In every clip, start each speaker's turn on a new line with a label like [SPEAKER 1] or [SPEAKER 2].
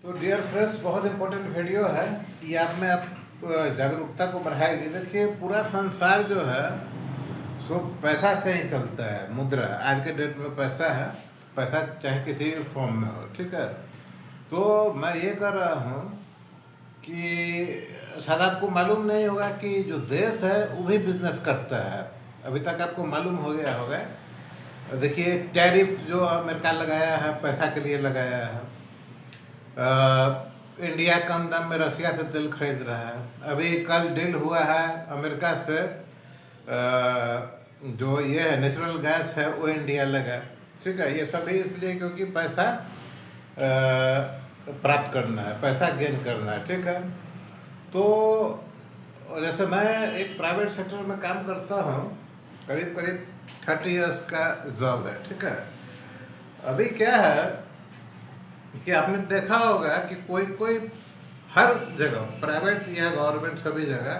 [SPEAKER 1] तो dear friends, बहुत important video है ये। आप जागरूकता को बढ़ाएगी। देखिए, पूरा संसार जो है सो पैसा से ही चलता है। मुद्रा आज के डेट में पैसा है। पैसा चाहे किसी भी फॉर्म में हो, ठीक है। तो मैं ये कर रहा हूँ कि शायद आपको मालूम नहीं होगा कि जो देश है वो भी बिजनेस करता है। अभी तक आपको मालूम हो गया होगा। देखिए, टैरिफ जो अमेरिका लगाया है, पैसा के लिए लगाया है। इंडिया कम दाम में रसिया से तेल खरीद रहा है। अभी कल डील हुआ है अमेरिका से, जो ये है नेचुरल गैस है वो इंडिया लगा, ठीक है। ये सभी इसलिए क्योंकि पैसा प्राप्त करना है, पैसा गेन करना है, ठीक है। तो जैसे मैं एक प्राइवेट सेक्टर में काम करता हूँ, करीब करीब 30 इयर्स का जॉब है, ठीक है। अभी क्या है कि आपने देखा होगा कि कोई कोई हर जगह, प्राइवेट या गवर्नमेंट, सभी जगह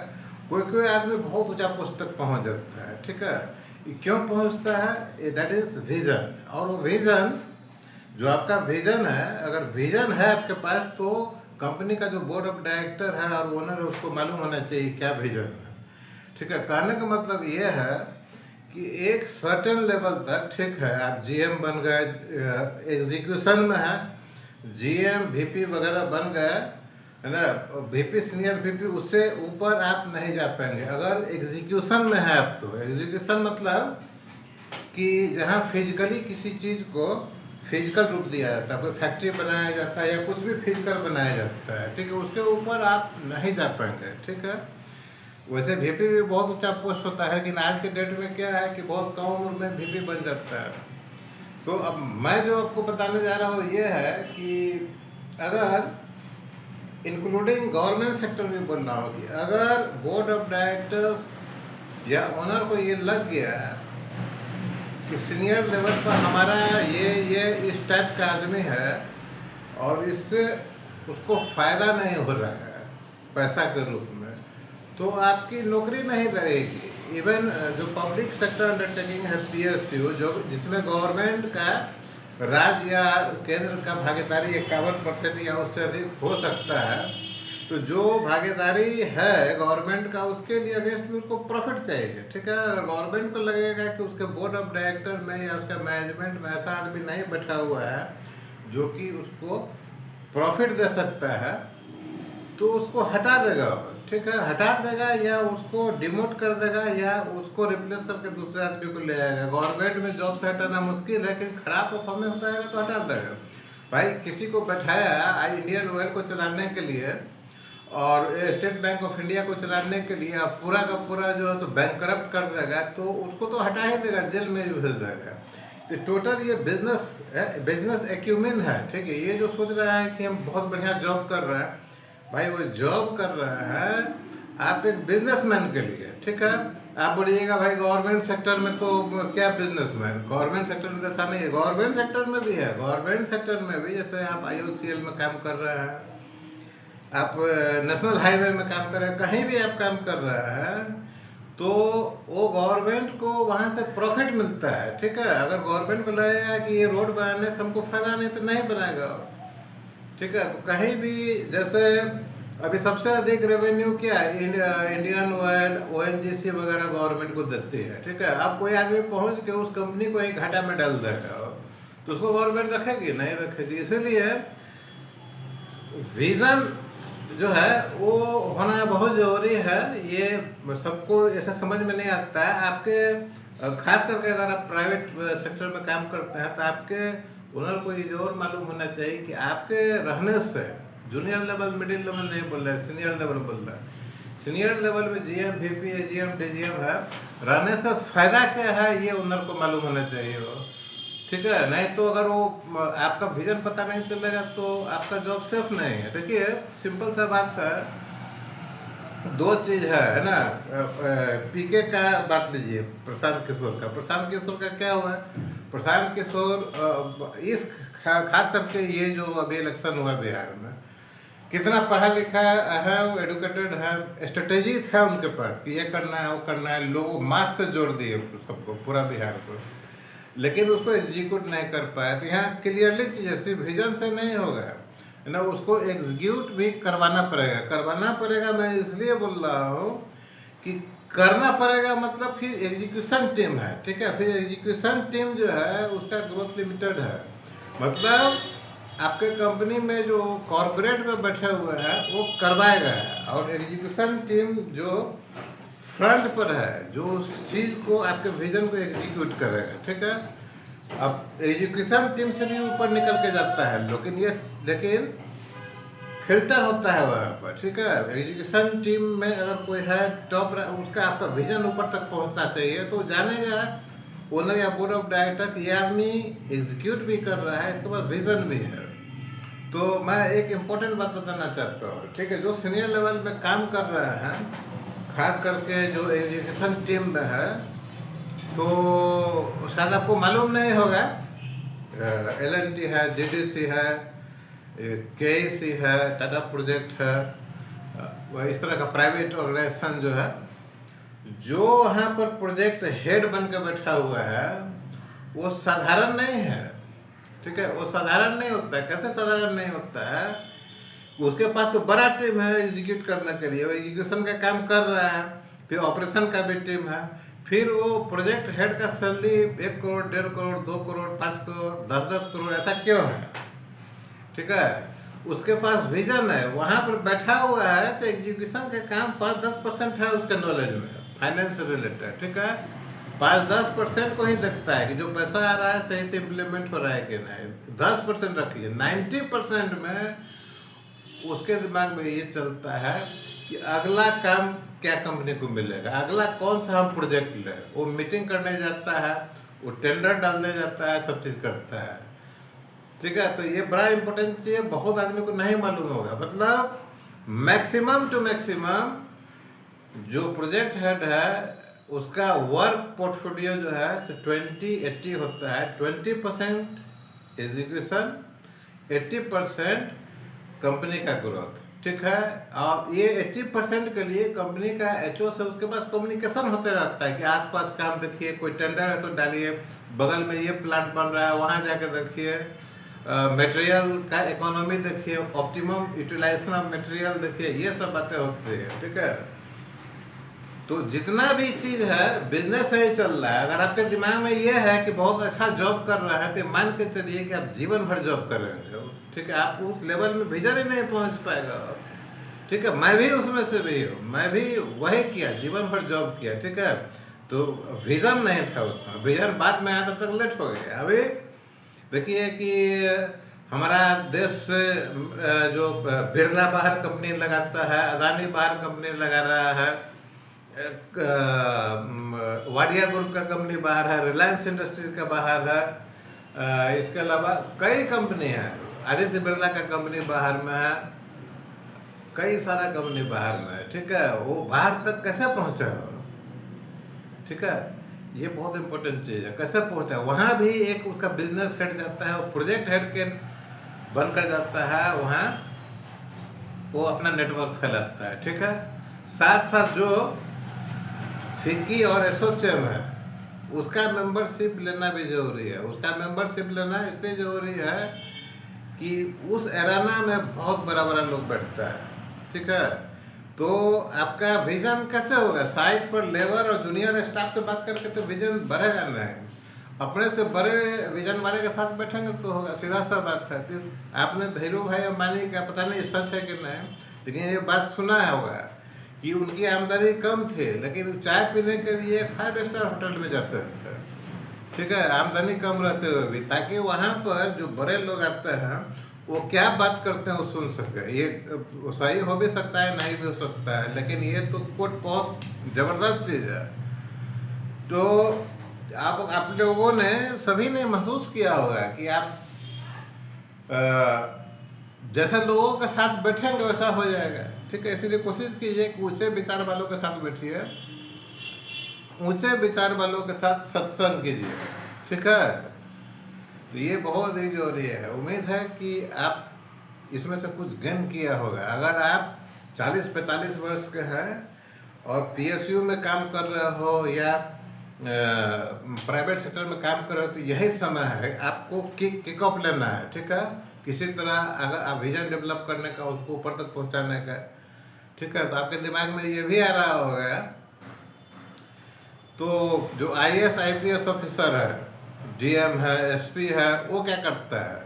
[SPEAKER 1] कोई कोई आदमी बहुत ऊंचा पोस्ट तक पहुंच जाता है, ठीक है। ये क्यों पहुंचता है? That is vision. और वो विजन, जो आपका विजन है, अगर विजन है आपके पास तो कंपनी का जो बोर्ड ऑफ डायरेक्टर है और ओनर है उसको मालूम होना चाहिए क्या विजन है, ठीक है। कहने का मतलब ये है कि एक सर्टेन लेवल तक, ठीक है, आप जीएम बन गए, एग्जीक्यूशन में है, जीएम वीपी वगैरह बन गए, है ना, वीपी सीनियर वीपी, उससे ऊपर आप नहीं जा पाएंगे अगर एग्जीक्यूशन में है आप। तो एग्जीक्यूशन मतलब कि जहाँ फिजिकली किसी चीज़ को फिजिकल रूप दिया जाता है, कोई फैक्ट्री बनाया जाता है या कुछ भी फिजिकल बनाया जाता है, ठीक है, उसके ऊपर आप नहीं जा पाएंगे, ठीक है। वैसे वीपी भी बहुत ऊंचा पोस्ट होता है, लेकिन आज के डेट में क्या है कि बहुत कम उम्र में वीपी बन जाता है। तो अब मैं जो आपको बताने जा रहा हूँ ये है कि अगर इंक्लूडिंग गवर्नमेंट सेक्टर भी बोल रहा हूँ कि अगर बोर्ड ऑफ डायरेक्टर्स या ओनर को ये लग गया है कि सीनियर लेवल पर हमारा ये इस टाइप का आदमी है और इससे उसको फ़ायदा नहीं हो रहा है पैसा के रूप में, तो आपकी नौकरी नहीं रहेगी। इवन जो पब्लिक सेक्टर अंडरटेकिंग है, पीएसयू, जो जिसमें गवर्नमेंट का राज्य या केंद्र का भागीदारी 51% या उससे अधिक हो सकता है, तो जो भागीदारी है गवर्नमेंट का उसके लिए अगेंस्ट में उसको प्रॉफिट चाहिए, ठीक है। अगर गवर्नमेंट को लगेगा कि उसके बोर्ड ऑफ डायरेक्टर में या उसका मैनेजमेंट में ऐसा आदमी नहीं बैठा हुआ है जो कि उसको प्रॉफिट दे सकता है, तो उसको हटा देगा, ठीक है, हटा देगा या उसको डिमोट कर देगा या उसको रिप्लेस करके दूसरे आदमी को ले आएगा। गवर्नमेंट में जॉब से हटाना मुश्किल है, लेकिन खराब परफॉर्मेंस रहेगा तो हटा देगा। भाई, किसी को बैठाया इंडियन ऑयल को चलाने के लिए और स्टेट बैंक ऑफ इंडिया को चलाने के लिए, अब पूरा का पूरा जो है तो बैंकरप्ट कर देगा, तो उसको तो हटा ही देगा, जेल में भी भेज देगा। तो टोटल ये बिजनेस एक्यूमेन है, ठीक है। ये जो सोच रहा है कि हम बहुत बढ़िया जॉब कर रहे हैं, भाई वो जॉब कर रहा है आप एक बिजनेसमैन के लिए, ठीक है। आप बोलिएगा भाई गवर्नमेंट सेक्टर में तो क्या बिजनेसमैन, गवर्नमेंट सेक्टर में ऐसा नहीं है, गवर्नमेंट सेक्टर में भी है। गवर्नमेंट सेक्टर में भी जैसे आप आईओसीएल में काम कर रहे हैं, आप नेशनल हाईवे में काम कर रहे हैं, कहीं भी आप काम कर रहे हैं, तो वो गवर्नमेंट को वहाँ से प्रॉफिट मिलता है, ठीक है। अगर गवर्नमेंट को लगेगा कि ये रोड बनाने से हमको फायदा नहीं, तो नहीं बनाएगा, ठीक है। तो कहीं भी, जैसे अभी सबसे अधिक रेवेन्यू क्या है, इंडियन ऑयल, ओएनजीसी वगैरह गवर्नमेंट को देती है, ठीक है। अब कोई आदमी पहुंच के उस कंपनी को एक घाटा में डाल देगा तो उसको गवर्नमेंट रखेगी? नहीं रखेगी। इसीलिए विजन जो है वो होना बहुत ज़रूरी है। ये सबको ऐसा समझ में नहीं आता है। आपके खास करके अगर आप प्राइवेट सेक्टर में काम करते हैं तो आपके ओनर को ये जरूर मालूम होना चाहिए कि आपके रहने से, जूनियर लेवल, मिडिल लेवल नहीं बोल रहे, सीनियर लेवल बोल रहे हैं, सीनियर लेवल में जीएम, वीपी, एजीएम, डीजीएम है, रहने से फायदा क्या है ये ओनर को मालूम होना चाहिए हो, ठीक है। नहीं तो अगर वो आपका विजन पता नहीं चलेगा तो आपका जॉब सेफ नहीं है। देखिए, सिंपल सा बात है, दो चीज़ है ना। पीके का बात लीजिए, प्रशांत किशोर का। प्रशांत किशोर का क्या हुआ है? प्रशांत किशोर इस खास करके ये जो अभी इलेक्शन हुआ बिहार में, कितना पढ़ा लिखा है, वो एडुकेटेड है, स्ट्रेटेजीज है उनके पास कि ये करना है, वो करना है, लोगों मास से जोड़ दिए सबको, पूरा बिहार को, लेकिन उसको एग्जीक्यूट नहीं कर पाए। तो यहाँ क्लियरली चीज़ है, सिर्फ विजन से नहीं होगा। है ना, उसको एग्जीक्यूट भी करवाना पड़ेगा। मैं इसलिए बोल रहा हूँ कि करना पड़ेगा, मतलब फिर एग्जीक्यूशन टीम है, ठीक है। फिर एग्जीक्यूशन टीम जो है उसका ग्रोथ लिमिटेड है, मतलब आपके कंपनी में जो कॉर्पोरेट में बैठे हुए हैं वो करवाएगा, और एग्जीक्यूशन टीम जो फ्रंट पर है, जो उस चीज़ को, आपके विजन को एग्जीक्यूट करेगा, ठीक है। अब एजुकेशन टीम से भी ऊपर निकल के जाता है, लेकिन फिल्टर होता है वहाँ पर, ठीक है। एजुकेशन टीम में अगर कोई है टॉप, उसका आपका विजन ऊपर तक पहुँचना चाहिए, तो जानेगा ओनर या बोर्ड ऑफ डायरेक्टर कि ये आदमी एग्जीक्यूट भी कर रहा है, इसके पास विजन भी है। तो मैं एक इम्पोर्टेंट बात बताना चाहता हूँ, ठीक है। जो सीनियर लेवल में काम कर रहे हैं, खास करके जो एजुकेशन टीम में है, तो शायद आपको मालूम नहीं होगा, L&T है, GDC है, KEC है, टाटा प्रोजेक्ट है, वह इस तरह का प्राइवेट ऑर्गेनाइजेशन जो है, जो यहाँ पर प्रोजेक्ट हेड बन के बैठा हुआ है, वो साधारण नहीं है, ठीक है। वो साधारण नहीं होता है। कैसे साधारण नहीं होता है? उसके पास तो बड़ा टीम है एग्जीक्यूट करने के लिए, वो एग्जीक्यूशन का काम कर रहा है, फिर ऑपरेशन का भी टीम है, फिर वो प्रोजेक्ट हेड का सैलरी 1 करोड़, 1.5 करोड़, 2 करोड़, 5 करोड़, 10-10 करोड़, ऐसा क्यों है, ठीक है। उसके पास विजन है, वहाँ पर बैठा हुआ है, तो एग्जीक्यूशन का काम 5-10% है उसके नॉलेज में, फाइनेंस से रिलेटेड, ठीक है। 5-10% को ही देखता है कि जो पैसा आ रहा है सही से इम्प्लीमेंट हो रहा है कि नहीं। 10% रखिए, 90% में उसके दिमाग में ये चलता है कि अगला काम क्या कंपनी को मिलेगा, अगला कौन सा हम प्रोजेक्ट लें। वो मीटिंग करने जाता है, वो टेंडर डालने जाता है, सब चीज़ करता है, ठीक है। तो ये बड़ा इंपॉर्टेंट चीज़ है, बहुत आदमी को नहीं मालूम होगा। मतलब मैक्सिमम टू मैक्सिमम जो प्रोजेक्ट हेड है उसका वर्क पोर्टफोलियो जो है 20-80 होता है। 20% एग्जीक्यूशन, 80% कंपनी का ग्रोथ, ठीक है। और ये 80% के लिए कंपनी का HO से उसके पास कम्युनिकेशन होते रहता है कि आसपास काम देखिए, कोई टेंडर है तो डालिए, बगल में ये प्लांट बन रहा है वहाँ जाके देखिए, मटेरियल का इकोनॉमी देखिए, ऑप्टिमम यूटिलाइजेशन ऑफ मटेरियल देखिए, ये सब बातें होती है, ठीक है। तो जितना भी चीज़ है बिजनेस सही चल रहा है। अगर आपके दिमाग में ये है कि बहुत अच्छा जॉब कर रहा है, तो मान के चलिए कि आप जीवन भर जॉब करेंगे, ठीक है। आप उस लेवल में विजन ही नहीं पहुंच पाएगा, ठीक है। मैं भी उसमें से भी हूँ, मैं भी वही किया, जीवन भर जॉब किया, ठीक है। तो विजन नहीं था उसमें, विजन बाद में आया, तब तक लेट हो गया। अभी देखिए कि हमारा देश से जो बिरला बाहर कंपनी लगाता है, अदानी बाहर कंपनी लगा रहा है, वाडिया ग्रुप का कंपनी बाहर है, रिलायंस इंडस्ट्रीज का बाहर है, इसके अलावा कई कंपनी है, आदित्य बिरला का कंपनी बाहर में है, कई सारा कंपनी बाहर में है, ठीक है। वो बाहर तक कैसे पहुंचा हो, ठीक है। ये बहुत इंपॉर्टेंट चीज़ है, कैसे पहुंचा। वहाँ भी एक उसका बिजनेस हेड जाता है, वो प्रोजेक्ट हेड के बनकर जाता है, वहाँ वो अपना नेटवर्क फैलाता है, ठीक है। साथ साथ जो फिक्की और एसोचैम है, उसका मेंबरशिप लेना भी जरूरी है। उसका मेंबरशिप लेना इसलिए जरूरी है कि उस एराना में बहुत बड़ा बड़ा लोग बैठता है, ठीक है। तो आपका विजन कैसे होगा? साइट पर लेबर और जूनियर स्टाफ से बात करके तो विजन बढ़ेगा नहीं। अपने से बड़े विजन वाले के साथ बैठेंगे तो होगा, सीधा सा बात है। तो आपने धीरू भाई अंबानी का, पता नहीं सच है कि नहीं, लेकिन ये बात सुना होगा कि उनकी आमदनी कम थी, लेकिन चाय पीने के लिए 5 स्टार होटल में जाते थे, ठीक है, आमदनी कम रहते हुए भी, ताकि वहाँ पर जो बड़े लोग आते हैं वो क्या बात करते हैं वो सुन सके। ये सही हो भी सकता है, नहीं भी हो सकता है, लेकिन ये तो कोट बहुत ज़बरदस्त चीज़ है। तो आप लोगों ने, सभी ने महसूस किया होगा कि आप जैसे लोगों के साथ बैठेंगे वैसा हो जाएगा, ठीक है। इसीलिए कोशिश कीजिए कि ऊंचे विचार वालों के साथ बैठिए, ऊंचे विचार वालों के साथ सत्संग कीजिए, ठीक है। तो ये बहुत ही जरूरी है। उम्मीद है कि आप इसमें से कुछ गेन किया होगा। अगर आप 40-45 वर्ष के हैं और PSU में काम कर रहे हो या प्राइवेट सेक्टर में काम कर रहे हो, तो यही समय है आपको किक ऑफ लेना है, ठीक है। किसी तरह अगर आप विजन डेवलप करने का, उसको ऊपर तक पहुंचाने का, ठीक है, तो आपके दिमाग में ये भी आ रहा होगा तो जो IAS IPS ऑफिसर है, DM है, SP है, वो क्या करता है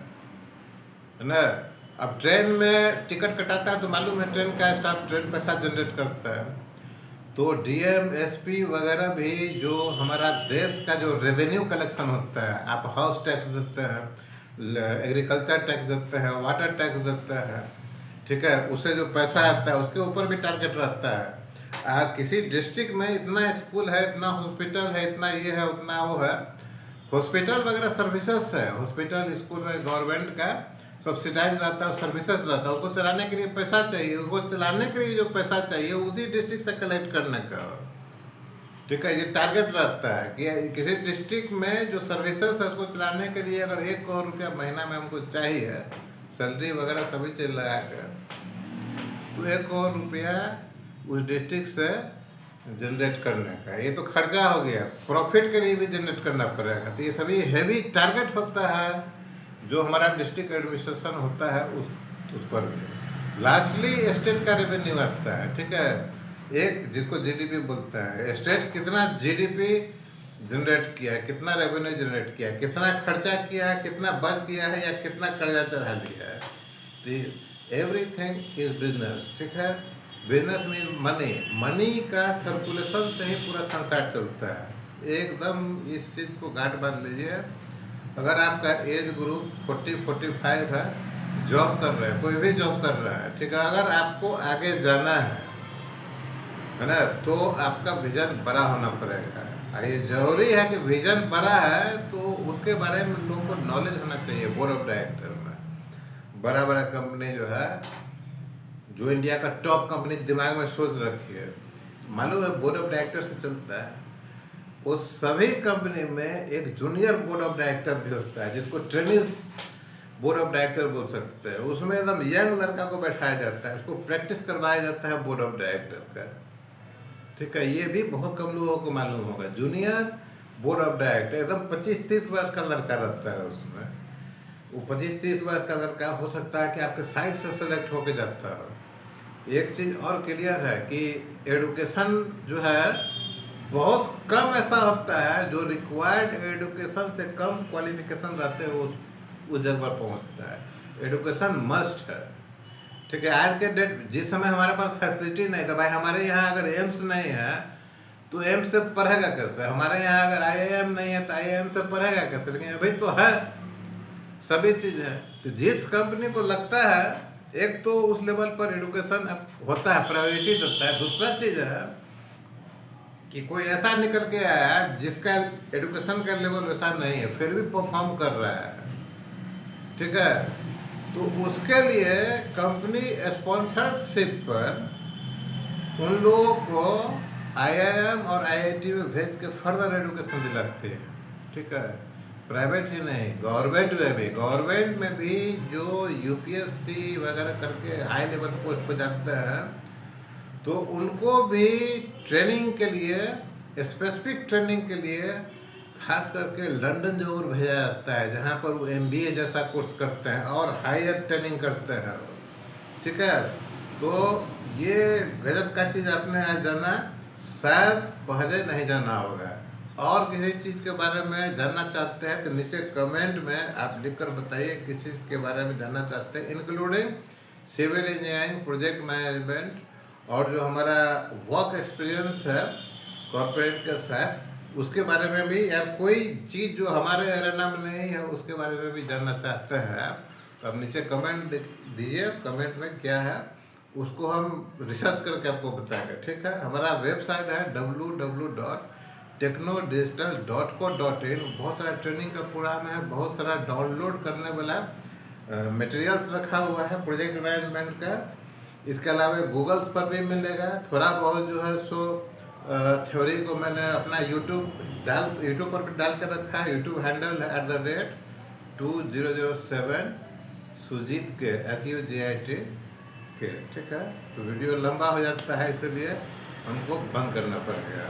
[SPEAKER 1] ना। अब ट्रेन में टिकट कटाता है तो मालूम है ट्रेन का स्टाफ ट्रेन पैसा जनरेट करता है, तो DM SP वगैरह भी जो हमारा देश का जो रेवेन्यू कलेक्शन होता है, आप हाउस टैक्स देते हैं, एग्रीकल्चर टैक्स देते हैं, वाटर टैक्स देते हैं, ठीक है, उससे जो पैसा आता है उसके ऊपर भी टारगेट रहता है। किसी डिस्ट्रिक्ट में इतना स्कूल है, इतना हॉस्पिटल है, इतना ये है, उतना वो है, हॉस्पिटल वगैरह सर्विसेज है, हॉस्पिटल स्कूल में गवर्नमेंट का सब्सिडाइज रहता है, सर्विसेज रहता है, उसको चलाने के लिए पैसा चाहिए, उसको चलाने के लिए जो पैसा चाहिए उसी डिस्ट्रिक्ट से कलेक्ट करने का, ठीक है, ये टारगेट रहता है कि किसी डिस्ट्रिक्ट में जो सर्विसेज है उसको चलाने के लिए अगर 1 करोड़ रुपया महीना में हमको चाहिए, सैलरी वगैरह सभी चीज लगा कर, तो 1 करोड़ रुपया उस डिस्ट्रिक्ट से जनरेट करने का, ये तो खर्चा हो गया, प्रॉफिट के लिए भी जनरेट करना पड़ेगा। तो ये सभी हैवी टारगेट होता है जो हमारा डिस्ट्रिक्ट एडमिनिस्ट्रेशन होता है उस पर भी। लास्टली स्टेट का रेवेन्यू आता है, ठीक है, एक जिसको GDP बोलता है, स्टेट कितना GDP जनरेट किया है, कितना रेवेन्यू जनरेट किया है, कितना खर्चा किया है, कितना बच किया है या कितना कर्जा चढ़ा लिया है। तो एवरीथिंग इज बिजनेस, ठीक है, बिजनेस मीन मनी, मनी का सर्कुलेशन से ही पूरा संसार चलता है। एकदम इस चीज़ को गांठ बांध लीजिए। अगर आपका एज ग्रुप 40-45 है, जॉब कर रहे हैं, कोई भी जॉब कर रहा है, ठीक है, अगर आपको आगे जाना है ना, तो आपका विजन बड़ा होना पड़ेगा। ये जरूरी है कि विजन बड़ा है तो उसके बारे में लोगों को नॉलेज होना चाहिए। बोर्ड ऑफ डायरेक्टर में बड़ा बड़ा कंपनी जो है, जो इंडिया का टॉप कंपनी दिमाग में सोच रखी है, मालूम है बोर्ड ऑफ डायरेक्टर से चलता है। उस सभी कंपनी में एक जूनियर बोर्ड ऑफ डायरेक्टर भी होता है, जिसको ट्रेनिंग बोर्ड ऑफ डायरेक्टर बोल सकते हैं। उसमें एकदम यंग लड़का को बैठाया जाता है, उसको प्रैक्टिस करवाया जाता है बोर्ड ऑफ डायरेक्टर का, ठीक है, ये भी बहुत कम लोगों को मालूम होगा। जूनियर बोर्ड ऑफ डायरेक्टर एकदम 25-30 वर्ष का लड़का रहता है उसमें। वो 25-30 वर्ष का लड़का हो सकता है कि आपके साइड से सेलेक्ट होके जाता हो। एक चीज़ और क्लियर है कि एडुकेशन जो है बहुत कम ऐसा होता है जो रिक्वायर्ड एडुकेशन से कम क्वालिफिकेशन रहते हैं उस जगह पर पहुंचता है। एडुकेशन मस्ट है, ठीक है। आज के डेट जिस समय हमारे पास फैसिलिटी नहीं था, भाई हमारे यहाँ अगर एम्स नहीं है तो एम्स से पढ़ेगा कैसे, हमारे यहाँ अगर IIM नहीं है तो IIM से पढ़ेगा कैसे, लेकिन अभी तो है, सभी चीज़ है। तो जिस कंपनी को लगता है एक तो उस लेवल पर एडुकेशन होता है, प्रायोरिटी देता है। दूसरा चीज़ है कि कोई ऐसा निकल के आया जिसका एडुकेशन का लेवल वैसा नहीं है, फिर भी परफॉर्म कर रहा है, ठीक है, तो उसके लिए कंपनी स्पॉन्सरशिप पर उन लोगों को IIM और IIT में भेज के फर्दर एडुकेशन दिलाती है, ठीक है। प्राइवेट ही नहीं, गवर्नमेंट में भी जो UPSC वगैरह करके हाई लेवल पोस्ट पर जाते हैं तो उनको भी ट्रेनिंग के लिए, स्पेसिफिक ट्रेनिंग के लिए खास करके लंदन जरूर भेजा जाता है, जहाँ पर वो MBA जैसा कोर्स करते हैं और हायर ट्रेनिंग करते हैं, ठीक है। तो ये गजब का चीज़ आपने आज जाना, शायद पहले नहीं जाना होगा। और किसी चीज़ के बारे में जानना चाहते हैं तो नीचे कमेंट में आप लिखकर बताइए किस चीज़ के बारे में जानना चाहते हैं, including civil engineering, project management, और जो हमारा वर्क एक्सपीरियंस है कॉर्पोरेट के साथ, उसके बारे में भी, या कोई चीज़ जो हमारे एरिया में नहीं है उसके बारे में भी जानना चाहते हैं आप, तो आप नीचे कमेंट दीजिए, कमेंट में क्या है उसको हम रिसर्च करके आपको बताएंगे, ठीक है। हमारा वेबसाइट है www.technodigital.co.in। बहुत सारा ट्रेनिंग का प्रोग्राम है, बहुत सारा डाउनलोड करने वाला मटेरियल्स रखा हुआ है प्रोजेक्ट मैनेजमेंट का। इसके अलावा गूगल पर भी मिलेगा, थोड़ा बहुत जो है सो थ्योरी को मैंने अपना यूट्यूब पर भी डाल कर रखा है। यूट्यूब हैंडल है @2007 सुजीत के SUJIT के, ठीक है। तो वीडियो लंबा हो जाता है इसलिए हमको बंद करना पड़ेगा।